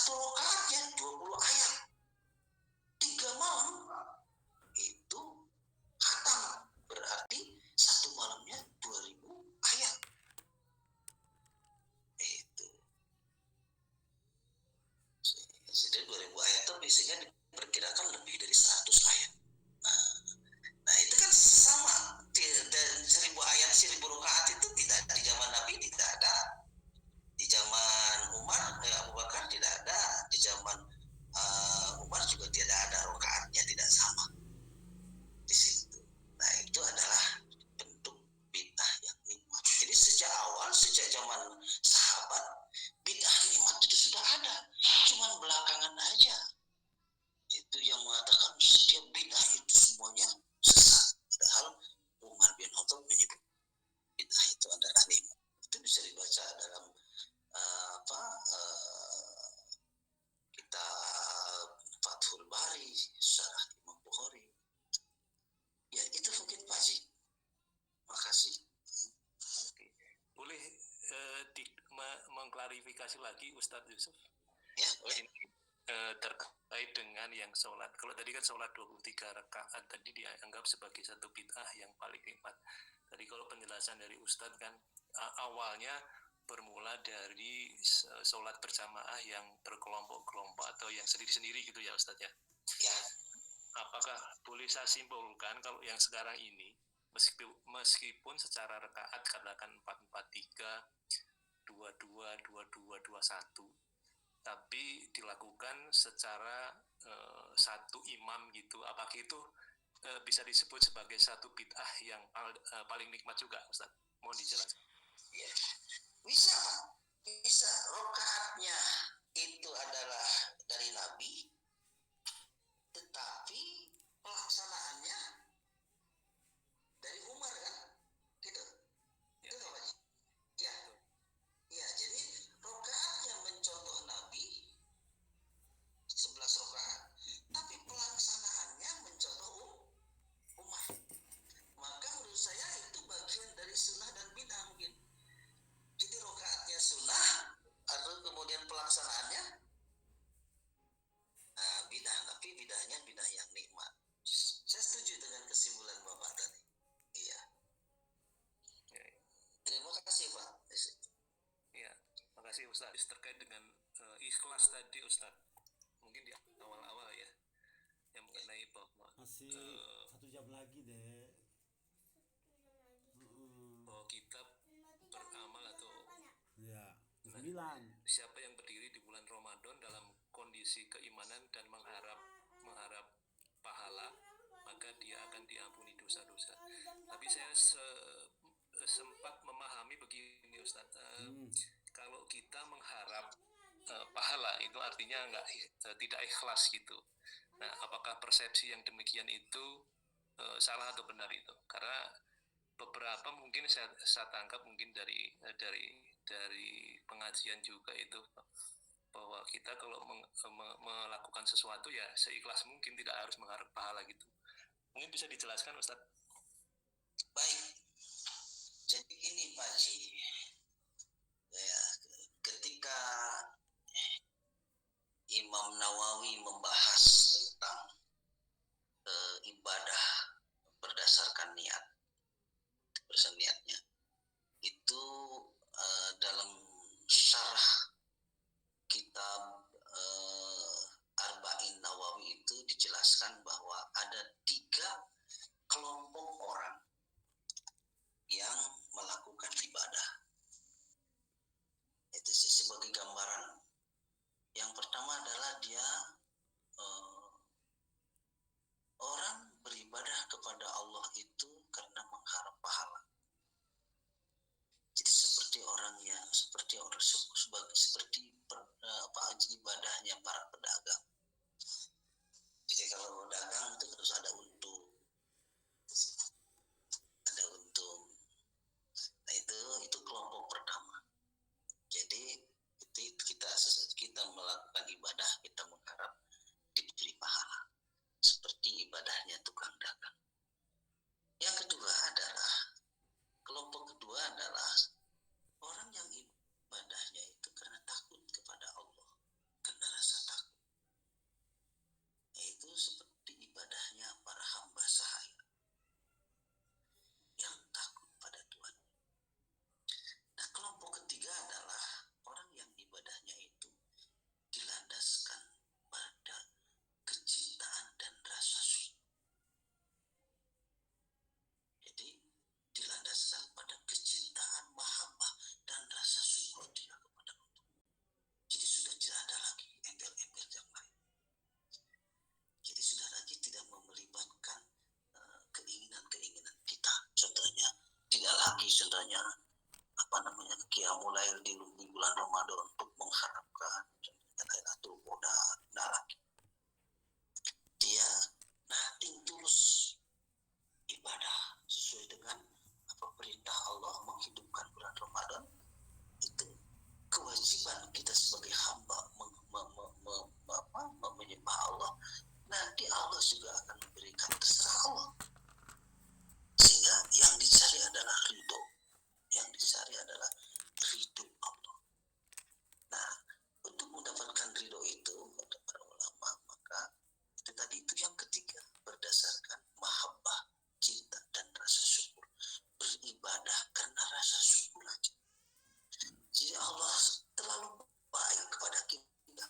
satu rakaatnya 20 ayat. 3 malam itu khatam, berarti satu malamnya 2000 ayat. Itu. Sudah 2000 ayat itu biasanya diperkirakan lebih dari 100 ayat. Nah itu kan sama, dan 1000 ayat 1000 rakaat itu tidak di zaman Nabi, tidak ada. Di zaman Umar, Abu Bakar tidak ada. Di zaman Umar juga tidak ada, rakaatnya tidak sama di situ. Nah itu adalah bentuk bid'ah yang nikmat. Jadi sejak awal, sejak zaman sahabat, bid'ah nikmat itu sudah ada. Cuman belakangan aja itu yang mengatakan setiap bid'ah itu semuanya sesat. Padahal Umar bin Khattab menyebut bid'ah itu adalah nikmat. Itu bisa dibaca dalam kitab Fathul Bari, Syarah Imam Bukhari. Ya itu mungkin Pak Haji. Makasih. Oke. Boleh mengklarifikasi lagi Ustadz Yusuf? Ya boleh. Terkait dengan yang sholat. Kalau tadi kan sholat 23 rakaat tadi dianggap sebagai satu bid'ah yang paling nikmat. Tadi kalau penjelasan dari Ustadz kan awalnya bermula dari sholat berjamaah yang berkelompok-kelompok atau yang sendiri-sendiri gitu ya Ustadz ya? Ya. Apakah boleh saya simpulkan kalau yang sekarang ini meskipun secara rakaat katakan 443, 22, 22, 21, tapi dilakukan secara satu imam gitu, apakah itu bisa disebut sebagai satu bid'ah yang paling nikmat juga Ustaz? Mohon dijelaskan. Ya. Bisa. Rakaatnya itu adalah dari Nabi, tetapi pelaksanaannya dari Umar kan, gitu. Ya. Itu Pak Haji. Ya. Ya, jadi rakaat yang mencontoh Nabi 11 rakaat, tapi pelaksanaannya mencontoh Umar. Maka menurut saya itu bagian dari sunnah dan bid'ah mungkin. Jadi rakaatnya sunnah, atau kemudian pelaksanaannya bid'ah, tapi bid'ahnya bid'ah yang nikmat. Saya setuju dengan kesimpulan Bapak tadi. Iya. Terima kasih Pak. Ya, makasih Ustaz. Terkait dengan ikhlas tadi Ustaz, mungkin di awal-awal ya, yang mengenai bahwa masih 1 jam lagi deh. Bahwa kita beramal atau ya 9. Siapa yang berdiri di bulan Ramadan dalam kondisi keimanan dan mengharap pahala, maka dia akan diampuni dosa-dosa. Tapi saya sempat memahami begini Ustaz, kalau kita mengharap pahala itu artinya tidak ikhlas gitu. Nah, apakah persepsi yang demikian itu salah atau benar itu? Karena beberapa mungkin saya tangkap mungkin dari pengajian juga itu, bahwa kita kalau melakukan sesuatu ya seikhlas mungkin, tidak harus mengharap pahala gitu. Mungkin bisa dijelaskan Ustaz? Baik. Jadi ini Pak Haji, ya, ketika Imam Nawawi membahas tentang ibadah berdasarkan niatnya, itu dalam syarah kitab Arba'in Nawawi itu dijelaskan bahwa ada 3 kelompok orang yang melakukan ibadah. Itu sebagai gambaran. Yang pertama adalah dia kita sebagai hamba menyembah Allah, nanti Allah juga akan memberikan, terserah Allah. Sehingga yang dicari adalah ridho, yang dicari adalah ridho Allah. Nah, untuk mendapatkan ridho itu kata para ulama, maka itu tadi itu yang ketiga, berdasarkan mahabbah, cinta dan rasa syukur. Beribadah karena rasa syukur aja. Jadi Allah terlalu baik kepada kita.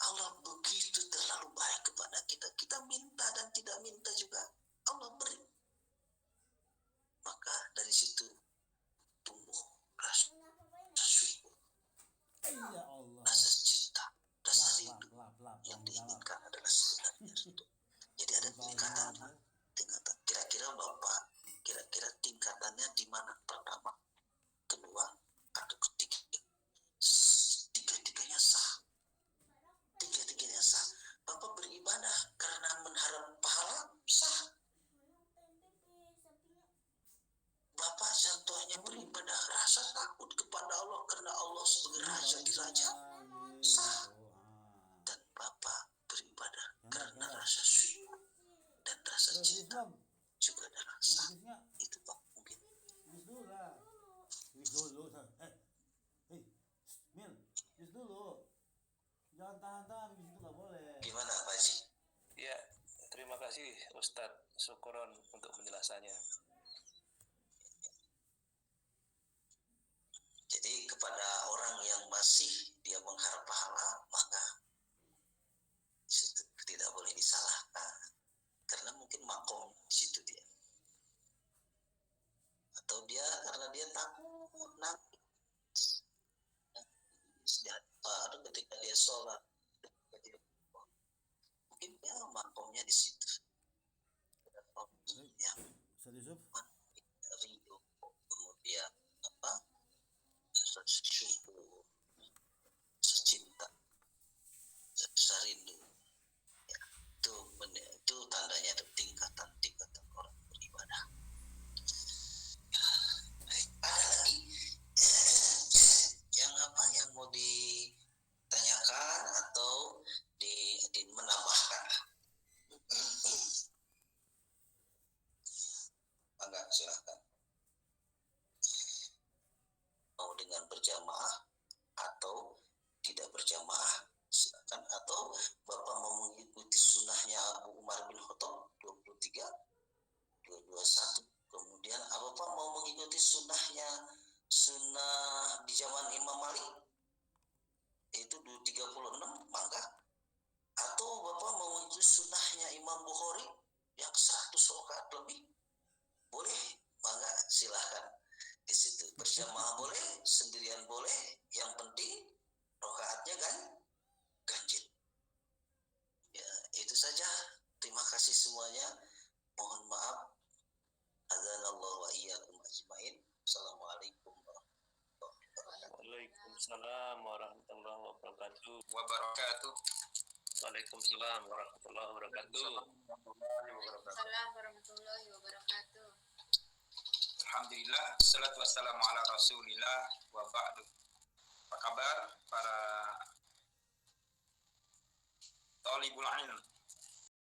Allah begitu terlalu baik kepada kita. Kita minta dan tidak minta juga Allah beri. Maka dari situ tumbuh rasa syukur, Ya Allah. rasa cinta, rasa rindu. Lap. Yang diinginkan adalah sebenarnya rindu. Jadi ada tingkatan. Kira-kira Bapak, kira-kira tingkatannya di mana? Pertama, kedua, atau ketiga? Tiga-tiganya sah. Tiga-tiganya sah. Bapak beribadah karena mengharap pahala, sah. Bapak contohnya beribadah rasa takut kepada Allah karena Allah sebagai raja di raja, sah. Dan Bapak beribadah karena rasa syukur dan rasa cinta juga adalah sah. Itu Pak mungkin. Wis dulu. Mil, wis dulu. Jangan tahan-tahan, wis itu nggak boleh. Gimana Pak Haji? Ya, terima kasih Ustadz Syukron untuk penjelasannya. Jadi kepada orang yang masih dia mengharap pahala, maka itu tidak boleh disalahkan, karena mungkin makom di situ dia, atau dia karena dia takut nanti atau ketika dia sholat, mungkin dia makomnya di situ. Yang Ustaz Yusuf, rindu, kemudian rasa syukur, rasa cinta, rasa rindu, ya, itu tandanya ada tingkatan orang beribadah. Ya, baik. Ada lagi yang mau ditanyakan atau menambahkan? Enggak, silahkan. Mau dengan berjamaah atau tidak berjamaah, silakan. Atau Bapak mau mengikuti sunnahnya Abu Umar bin Khattab 23, 221. Kemudian Bapak mau mengikuti sunnah di zaman Imam Malik, itu 36, maka. Atau Bapak mau mengikuti sunnahnya Imam Bukhari yang 100 rakaat lebih, boleh, maka silahkan. Di situ berjamaah boleh, sendirian boleh, yang penting rakaatnya ganjil. Ya, itu saja. Terima kasih semuanya. Mohon maaf. Adzanallahu wa iyyakum ajmain. Assalamualaikum warahmatullahi wabarakatuh. Waalaikumsalam warahmatullahi wabarakatuh. Waalaikumsalam warahmatullahi wabarakatuh. Assalamualaikum warahmatullahi wabarakatuh. Alhamdulillah, salatu wassalamu ala rasulillah wa ba'du. Apa kabar para talibul ilm